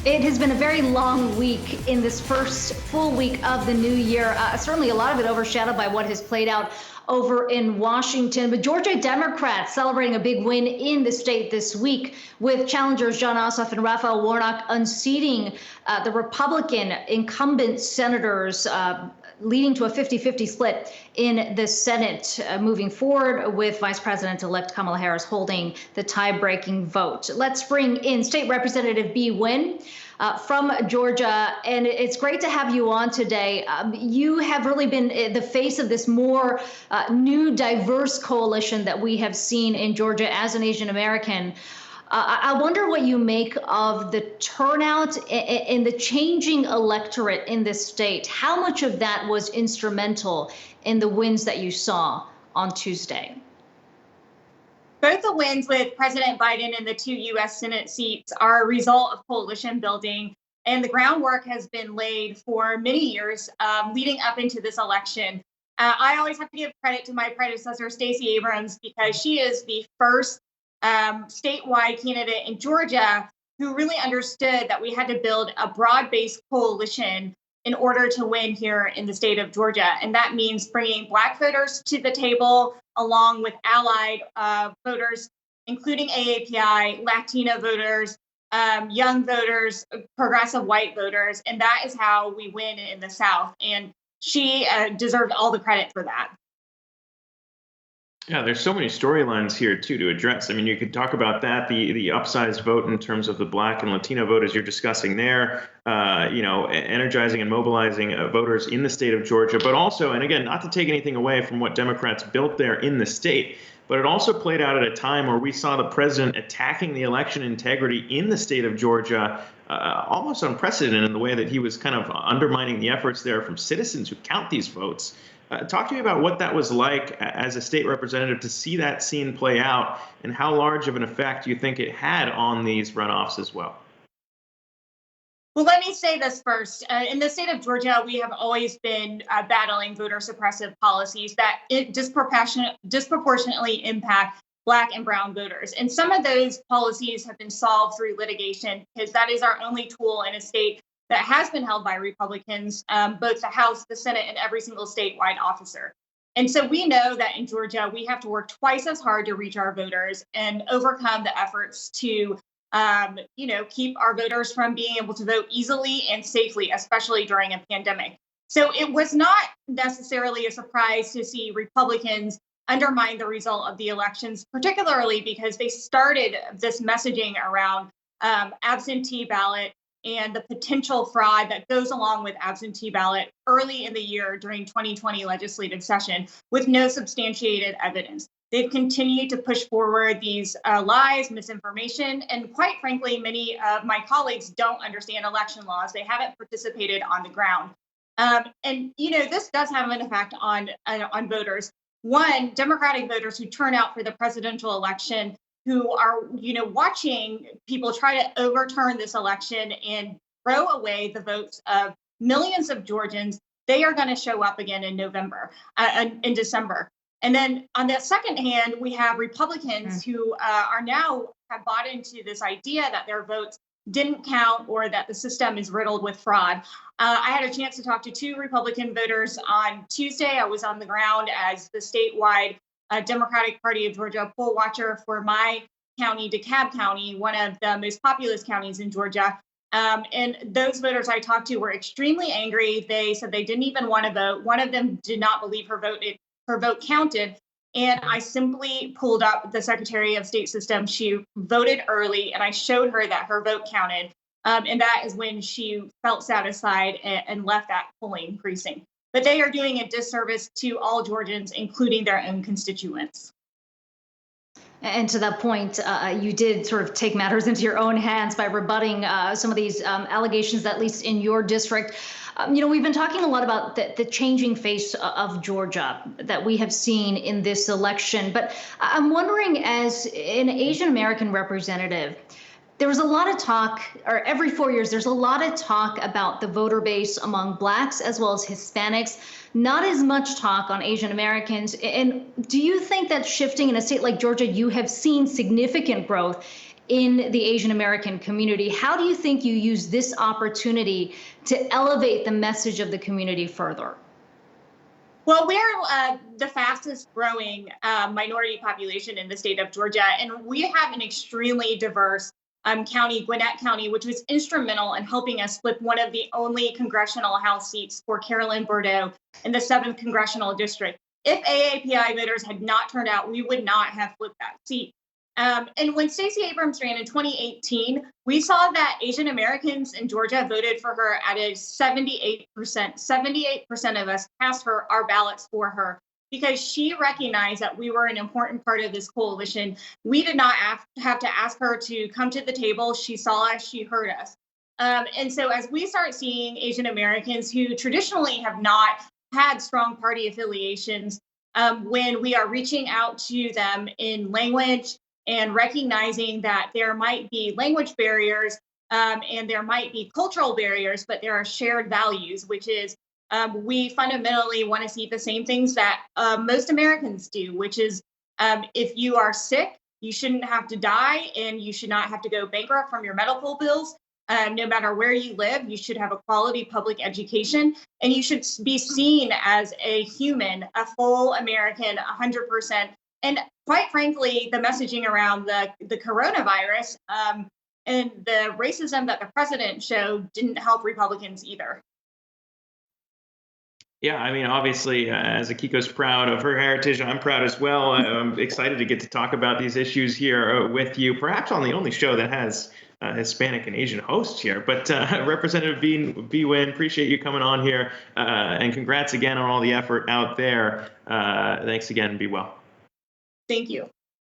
It has been a very long week in this first full week of the new year. Certainly a lot of it overshadowed by what has played out over in Washington. But Georgia Democrats celebrating a big win in the state this week, with challengers Jon Ossoff and Raphael Warnock unseating the Republican incumbent senators, leading to a 50-50 split in the Senate, moving forward with Vice President-elect Kamala Harris holding the tie-breaking vote. Let's bring in State Representative Bee Nguyen from Georgia, and it's great to have you on today. You have really been the face of this more new, diverse coalition that we have seen in Georgia as an Asian American. I wonder what you make of the turnout and the changing electorate in this state. How much of that was instrumental in the wins that you saw on Tuesday? Both the wins with President Biden and the 2 U.S. Senate seats are a result of coalition building, and the groundwork has been laid for many years leading up into this election. I always have to give credit to my predecessor, Stacey Abrams, because she is the first statewide candidate in Georgia who really understood that we had to build a broad-based coalition in order to win here in the state of Georgia. And that means bringing Black voters to the table, along with allied voters, including AAPI, Latino voters, young voters, progressive white voters. And that is how we win in the South. And she deserved all the credit for that. Yeah, there's so many storylines here, too, to address. I mean, you could talk about that, the upsized vote in terms of the Black and Latino vote, as you're discussing there, energizing and mobilizing voters in the state of Georgia, but also, and again, not to take anything away from what Democrats built there in the state, but it also played out at a time where we saw the president attacking the election integrity in the state of Georgia, almost unprecedented in the way that he was kind of undermining the efforts there from citizens who count these votes. Talk to me about what that was like as a state representative to see that scene play out, and how large of an effect you think it had on these runoffs as well. Well, let me say this first. In the state of Georgia, we have always been battling voter suppressive policies that disproportionately impact Black and brown voters. And some of those policies have been solved through litigation, because that is our only tool in a state that has been held by Republicans, both the House, the Senate, and every single statewide officer. And so we know that in Georgia, we have to work twice as hard to reach our voters and overcome the efforts to, keep our voters from being able to vote easily and safely, especially during a pandemic. So it was not necessarily a surprise to see Republicans undermine the result of the elections, particularly because they started this messaging around absentee ballot and the potential fraud that goes along with absentee ballot early in the year during 2020 legislative session with no substantiated evidence. They've continued to push forward these lies, misinformation, and quite frankly, many of my colleagues don't understand election laws. They haven't participated on the ground. This does have an effect on voters. One, Democratic voters who turn out for the presidential election, who are, watching people try to overturn this election and throw away the votes of millions of Georgians, they are going to show up again in in December. And then on the second hand, we have Republicans who have bought into this idea that their votes didn't count or that the system is riddled with fraud. I had a chance to talk to 2 Republican voters on Tuesday. I was on the ground as the statewide Democratic Party of Georgia poll watcher for my county, DeKalb County, one of the most populous counties in Georgia. And those voters I talked to were extremely angry. They said they didn't even want to vote. One of them did not believe her vote counted. And I simply pulled up the Secretary of State system. She voted early, and I showed her that her vote counted. And that is when she felt satisfied and left that polling precinct. But they are doing a disservice to all Georgians, including their own constituents. And to that point, you did sort of take matters into your own hands by rebutting some of these allegations, at least in your district. We've been talking a lot about the changing face of Georgia that we have seen in this election. But I'm wondering, as an Asian American representative, there was a lot of talk, or every 4 years, there's a lot of talk about the voter base among Blacks as well as Hispanics, not as much talk on Asian Americans. And do you think that shifting in a state like Georgia, you have seen significant growth in the Asian American community. How do you think you use this opportunity to elevate the message of the community further? Well, we're the fastest growing minority population in the state of Georgia, and we have an extremely diverse county, Gwinnett County, which was instrumental in helping us flip one of the only congressional House seats for Carolyn Bordeaux in the 7th Congressional District. If AAPI voters had not turned out, we would not have flipped that seat. And when Stacey Abrams ran in 2018, we saw that Asian Americans in Georgia voted for her at a 78%. 78% of us cast our ballots for her because she recognized that we were an important part of this coalition. We did not have to ask her to come to the table. She saw us, she heard us. And so as we start seeing Asian Americans who traditionally have not had strong party affiliations, when we are reaching out to them in language and recognizing that there might be language barriers and there might be cultural barriers, but there are shared values, which is we fundamentally want to see the same things that most Americans do, which is if you are sick, you shouldn't have to die and you should not have to go bankrupt from your medical bills. No matter where you live, you should have a quality public education and you should be seen as a human, a full American, 100%. And quite frankly, the messaging around the coronavirus and the racism that the president showed didn't help Republicans either. Yeah, I mean, obviously, as Akiko's proud of her heritage, I'm proud as well. I'm excited to get to talk about these issues here with you, perhaps on the only show that has Hispanic and Asian hosts here. But Representative Bee Nguyen, appreciate you coming on here, and congrats again on all the effort out there. Thanks again, be well. Thank you.